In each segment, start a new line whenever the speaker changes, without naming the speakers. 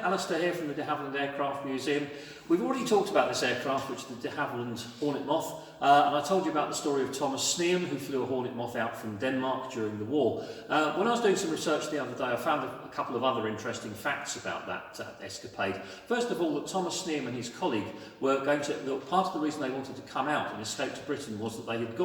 Alistair here from the de Havilland Aircraft Museum. We've already talked about this aircraft, which is the de Havilland Hornet Moth, and I told you about the story of Thomas Sneum, who flew a Hornet Moth out from Denmark during the war. When I was doing some research the other day, I found a couple of other interesting facts about that escapade. First of all, that Thomas Sneum and his colleague were going to, part of the reason they wanted to come out and escape to Britain was that they had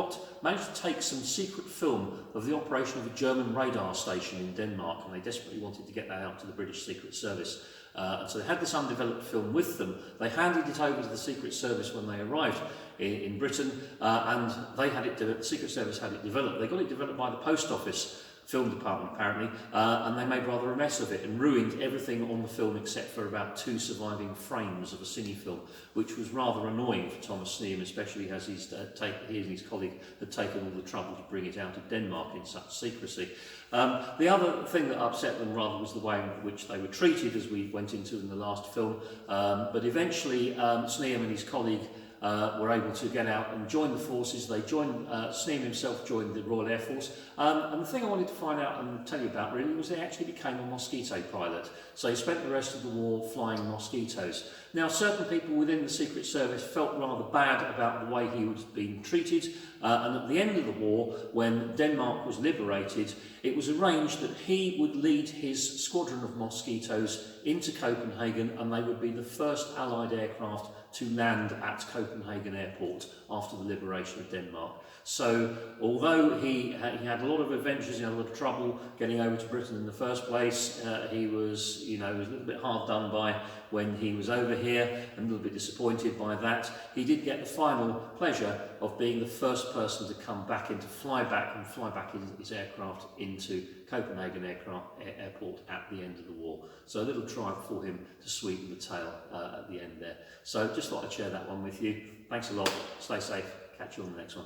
managed to take some secret film of the operation of a German radar station in Denmark, and they desperately wanted to get that out to the British Secret Service. And so they had this undeveloped film with them. They handed it over to the Secret Service when they arrived in Britain, and they had it. The Secret Service had it developed. They got it developed by the Post Office film department apparently, and they made rather a mess of it and ruined everything on the film except for about 2 surviving frames of a cine film, which was rather annoying for Thomas Sneum, especially as he and his colleague had taken all the trouble to bring it out of Denmark in such secrecy. The other thing that upset them rather was the way in which they were treated, as we went into in the last film, but eventually Sneum and his colleague were able to get out and join the forces. They joined, Sneum himself joined the Royal Air Force, and the thing I wanted to find out and tell you about really was he actually became a Mosquito pilot. So he spent the rest of the war flying Mosquitoes. Now certain people within the Secret Service felt rather bad about the way he was being treated, and at the end of the war, when Denmark was liberated, it was arranged that he would lead his squadron of Mosquitoes into Copenhagen, and they would be the first Allied aircraft to land at Copenhagen Airport after the liberation of Denmark. So although he had a lot of adventures, he had a lot of trouble getting over to Britain in the first place, he was a little bit hard done by when he was over here, and a little bit disappointed by that. He did get the final pleasure of being the first person to come back and fly back his aircraft into Copenhagen Airport at the end of the war. So a little triumph for him to sweeten the tail at the end there. So just thought I'd share that one with you. Thanks a lot. Stay safe. Catch you on the next one.